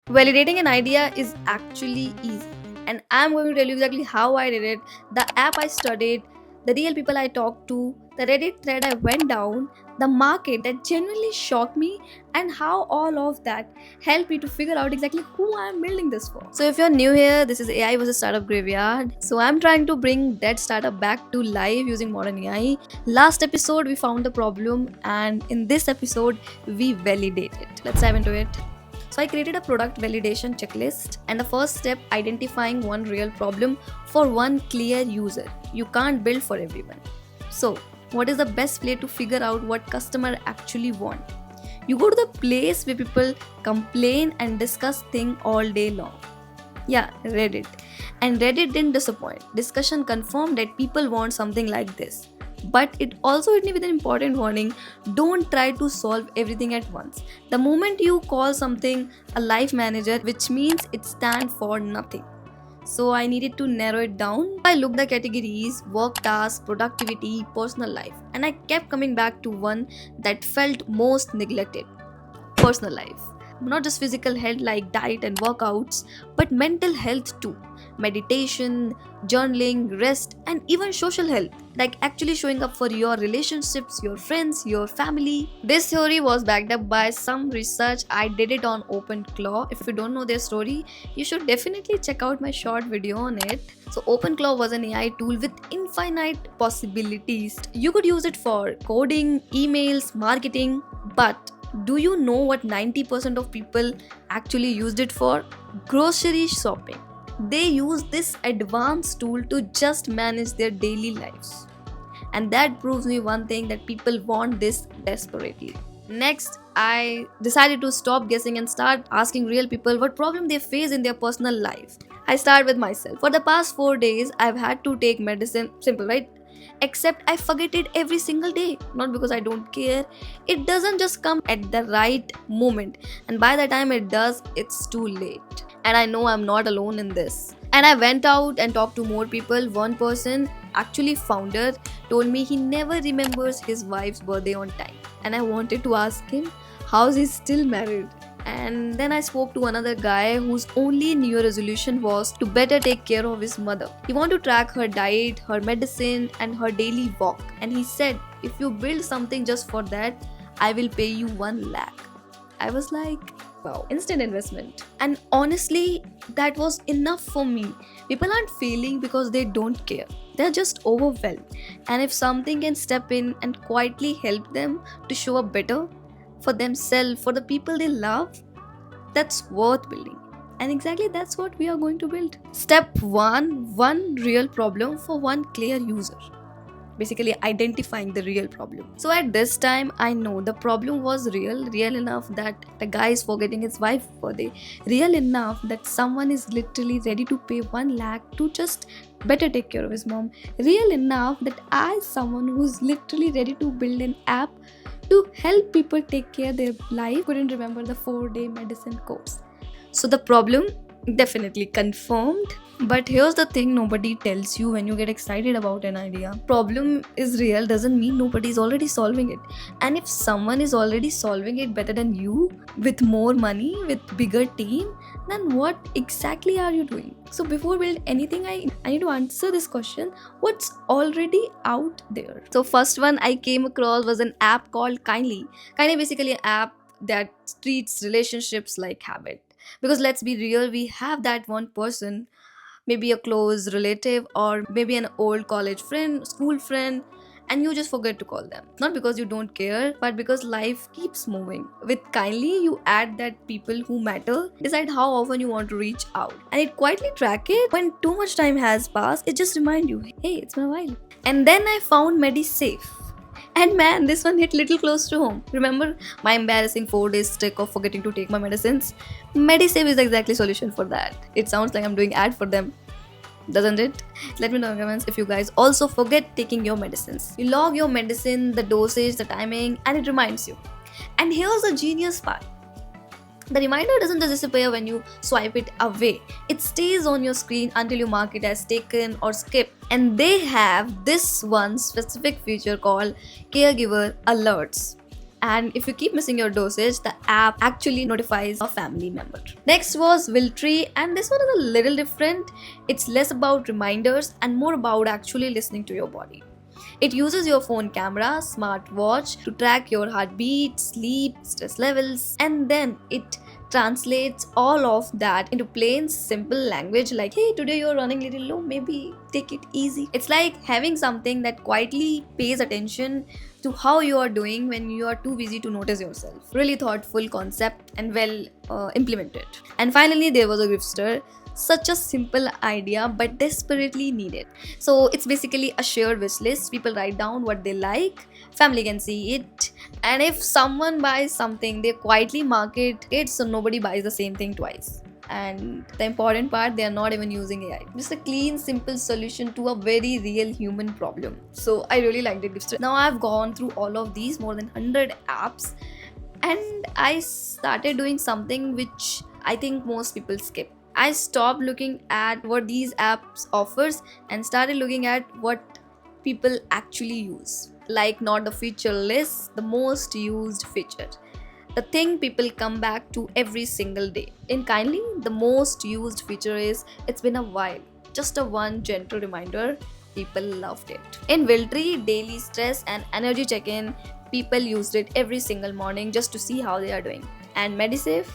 Validating an idea is actually easy, and I'm going to tell you exactly how I did it, the app I studied, the real people I talked to, the Reddit thread I went down, the market that genuinely shocked me, and how all of that helped me to figure out exactly who I'm building this for. So, if you're new here, this is AI versus Startup Graveyard. So, I'm trying to bring that startup back to life using modern AI. Last episode, we found the problem, and in this episode, we validate it. Let's dive into it. So I created a product validation checklist, and the first step, identifying one real problem for one clear user. You can't build for everyone. So, what is the best way to figure out what customer actually want? You go to the place where people complain and discuss thing all day long. Yeah, Reddit. And Reddit didn't disappoint. Discussion confirmed that people want something like this. But it also hit me with an important warning: don't try to solve everything at once. The moment you call something a life manager, which means it stands for nothing. So I needed to narrow it down. I looked the categories: work tasks, productivity, personal life, and I kept coming back to one that felt most neglected: personal life. Not just physical health like diet and workouts, but mental health too. Meditation, journaling, rest, and even social health, like actually showing up for your relationships, your friends, your family. This theory was backed up by some research. I did it on OpenClaw. If you don't know their story, you should definitely check out my short video on it. So OpenClaw was an AI tool with infinite possibilities. You could use it for coding, emails, marketing, but do you know what 90% of people actually used it for? Grocery shopping. They use this advanced tool to just manage their daily lives. And that proves me one thing, that people want this desperately. Next, I decided to stop guessing and start asking real people what problem they face in their personal life. I start with myself. For the past 4 days, I've had to take medicine. Simple, right? Except I forget it every single day. Not because I don't care. It doesn't just come at the right moment. And by the time it does, it's too late. And I know I'm not alone in this. And I went out and talked to more people. One person, actually founder, told me he never remembers his wife's birthday on time. And I wanted to ask him how he's still married. And then I spoke to another guy whose only New Year resolution was to better take care of his mother. He wanted to track her diet, her medicine, and her daily walk. And he said, if you build something just for that, I will pay you 1 lakh. I was like, wow, instant investment. And honestly, that was enough for me. People aren't failing because they don't care. They're just overwhelmed. And if something can step in and quietly help them to show up better for themselves, for the people they love, that's worth building. And exactly that's what we are going to build. Step 1: one real problem for one clear user. Basically identifying the real problem. So at this time, I know the problem was real enough that the guy is forgetting his wife's birthday, real enough that someone is literally ready to pay 1 lakh to just better take care of his mom, real enough that I, someone who's literally ready to build an app to help people take care of their life, couldn't remember the 4-day medicine course. So the problem definitely confirmed. But here's the thing nobody tells you when you get excited about an idea. Problem is real doesn't mean nobody's already solving it. And if someone is already solving it better than you, with more money, with bigger team, then what exactly are you doing? So before build anything, I need to answer this question: what's already out there? So first one I came across was an app called Kindly. Kindly basically an app that treats relationships like habit. Because let's be real, we have that one person, maybe a close relative or maybe an old college friend, school friend, and you just forget to call them. Not because you don't care, but because life keeps moving. With Kindly, you add that people who matter, decide how often you want to reach out, and it quietly track it. When too much time has passed, it just remind you, hey, it's been a while. And then I found MediSafe. And man, this one hit little close to home. Remember my embarrassing 4 days streak of forgetting to take my medicines? MediSave is exactly solution for that. It sounds like I'm doing ad for them, doesn't it? Let me know in the comments if you guys also forget taking your medicines. You log your medicine, the dosage, the timing, and it reminds you. And here's the genius part. The reminder doesn't just disappear when you swipe it away. It stays on your screen until you mark it as taken or skipped. And they have this one specific feature called Caregiver Alerts. and if you keep missing your dosage, the app actually notifies a family member. Next was Wiltree, and this one is a little different. It's less about reminders and more about actually listening to your body. It uses your phone camera, smartwatch to track your heartbeat, sleep, stress levels, and then it translates all of that into plain simple language like, hey, today you're running a little low, maybe take it easy. It's like having something that quietly pays attention to how you are doing when you are too busy to notice yourself. Really thoughtful concept and well implemented. And finally, there was a Grifter. Such a simple idea but desperately needed. So it's basically a shared wish list. People write down what they like, family can see it, and if someone buys something, they quietly market it so nobody buys the same thing twice. And the important part, they are not even using AI. Just a clean, simple solution to a very real human problem. So I really liked it. Now I've gone through all of these, more than 100 apps, and I started doing something which I think most people skip. I stopped looking at what these apps offers and started looking at what people actually use. Like, not the feature list, the most used feature. The thing people come back to every single day. In Kindly, the most used feature is it's been a while. Just a one gentle reminder, people loved it. In Wiltree, daily stress and energy check-in, people used it every single morning just to see how they are doing. And Medisafe,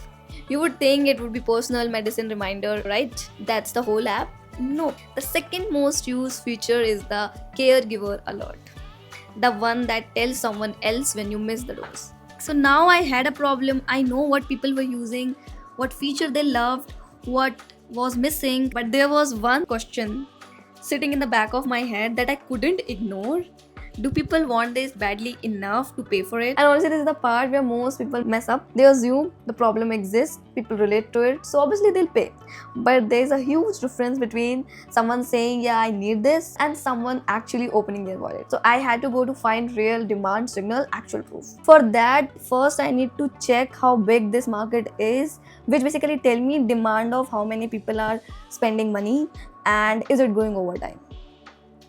you would think it would be personal medicine reminder, right? That's the whole app. No. The second most used feature is the caregiver alert. The one that tells someone else when you miss the dose. So now I had a problem. I know what people were using, what feature they loved, what was missing. But there was one question sitting in the back of my head that I couldn't ignore. Do people want this badly enough to pay for it? And honestly, this is the part where most people mess up. They assume the problem exists, people relate to it, so obviously they'll pay. But there's a huge difference between someone saying, yeah, I need this, and someone actually opening their wallet. So I had to go to find real demand signal, actual proof. For that, first I need to check how big this market is, which basically tell me demand of how many people are spending money and is it going over time.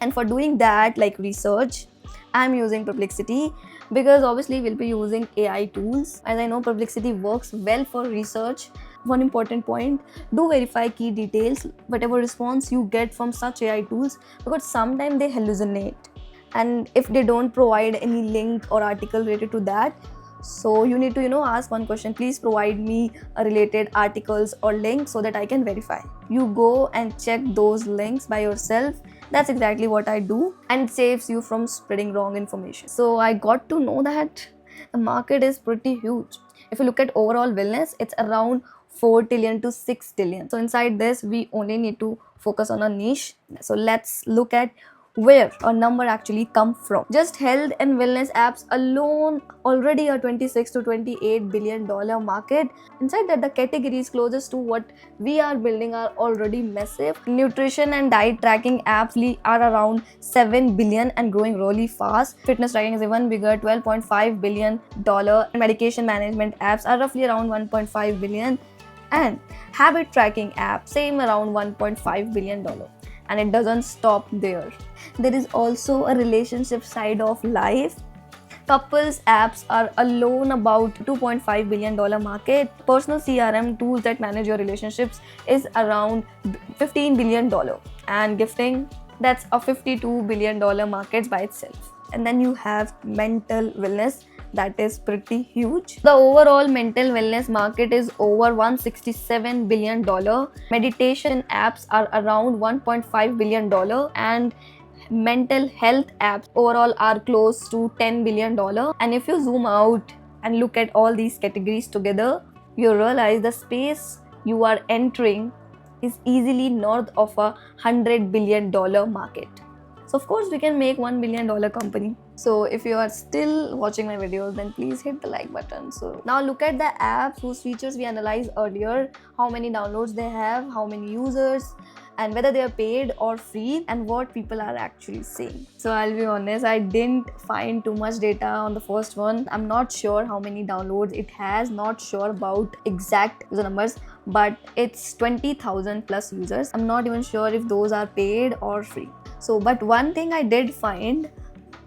And for doing that, like research, I'm using Perplexity because obviously we'll be using AI tools. As I know, Perplexity works well for research. One important point, do verify key details, whatever response you get from such AI tools, because sometimes they hallucinate. And if they don't provide any link or article related to that, so you need to, ask one question, please provide me a related articles or links so that I can verify. You go and check those links by yourself. That's exactly what I do, and it saves you from spreading wrong information. So I got to know that the market is pretty huge. If you look at overall wellness, it's around 4 trillion to 6 trillion. So inside this, we only need to focus on a niche. So let's look at where a number actually come from. Just health and wellness apps alone already a 26 to 28 billion dollar market. Inside that, the categories closest to what we are building are already massive. Nutrition and diet tracking apps are around 7 billion and growing really fast. Fitness tracking is even bigger, 12.5 billion dollar, and medication management apps are roughly around 1.5 billion, and habit tracking apps same around 1.5 billion dollar. And it doesn't stop there. There is also a relationship side of life. Couples apps are alone about $2.5 billion market. Personal CRM tools that manage your relationships is around $15 billion. And gifting, that's a $52 billion market by itself. And then you have mental wellness, that is pretty huge. The overall mental wellness market is over $167 billion. Meditation apps are around $1.5 billion, and mental health apps overall are close to $10 billion. And if you zoom out and look at all these categories together, you realize the space you are entering is easily north of a $100 billion market. So of course we can make $1 billion company. So if you are still watching my videos, then please hit the like button. So now look at the apps whose features we analyzed earlier, how many downloads they have, how many users, and whether they are paid or free, and what people are actually saying. So I'll be honest, I didn't find too much data on the first one. I'm not sure how many downloads it has, not sure about exact user numbers, but it's 20,000 plus users. I'm not even sure if those are paid or free. So, but one thing I did find,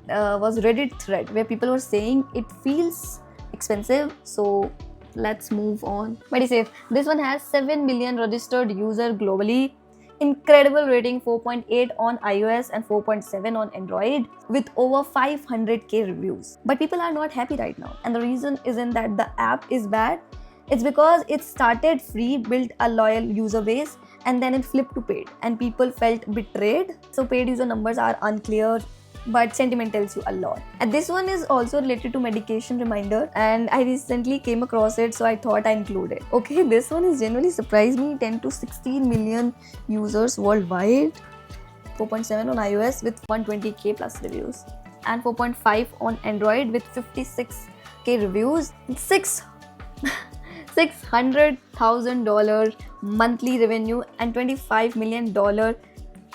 was Reddit thread where people were saying it feels expensive. So let's move on. MediSafe. This one has 7 million registered users globally. Incredible rating, 4.8 on iOS and 4.7 on Android, with over 500k reviews. But people are not happy right now, and the reason isn't that the app is bad. It's because it started free, built a loyal user base, and then it flipped to paid, and people felt betrayed. So paid user numbers are unclear, but sentiment tells you a lot. And this one is also related to medication reminder, and I recently came across it, so I thought I include it. Okay, this one has genuinely surprised me. 10 to 16 million users worldwide, 4.7 on iOS with 120k plus reviews, and 4.5 on Android with 56k reviews. $600,000 monthly revenue and $25 million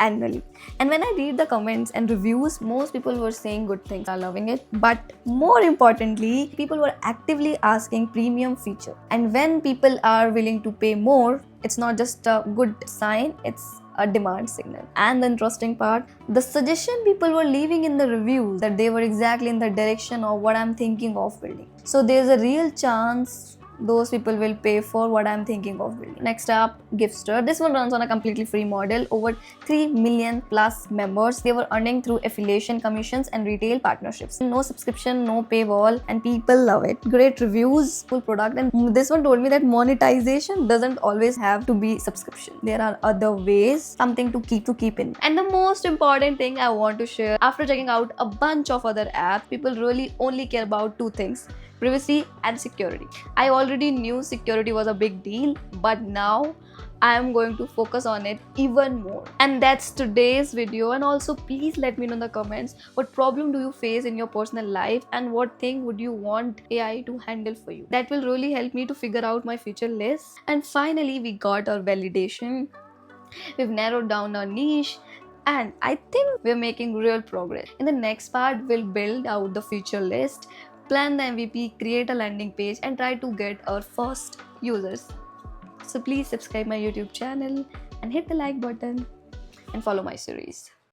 annually. And when I read the comments and reviews, most people were saying good things, are loving it. But more importantly, people were actively asking premium feature. And when people are willing to pay more, it's not just a good sign, it's a demand signal. And the interesting part, the suggestion people were leaving in the reviews, that they were exactly in the direction of what I'm thinking of building. So there's a real chance those people will pay for what I'm thinking of building. Next up, Gifster. This one runs on a completely free model. Over 3 million plus members. They were earning through affiliation commissions and retail partnerships. No subscription, no paywall, and people love it. Great reviews, full product. And this one told me that monetization doesn't always have to be subscription. There are other ways, something to keep in. And the most important thing I want to share, after checking out a bunch of other apps, people really only care about two things: privacy and security. I already knew security was a big deal, but now I am going to focus on it even more. And that's today's video. And also, please let me know in the comments, what problem do you face in your personal life and what thing would you want AI to handle for you. That will really help me to figure out my future list. And finally, we got our validation. We've narrowed down our niche, and I think we're making real progress. In the next part, we'll build out the feature list, plan the MVP, create a landing page, and try to get our first users. So please subscribe my YouTube channel and hit the like button and follow my series.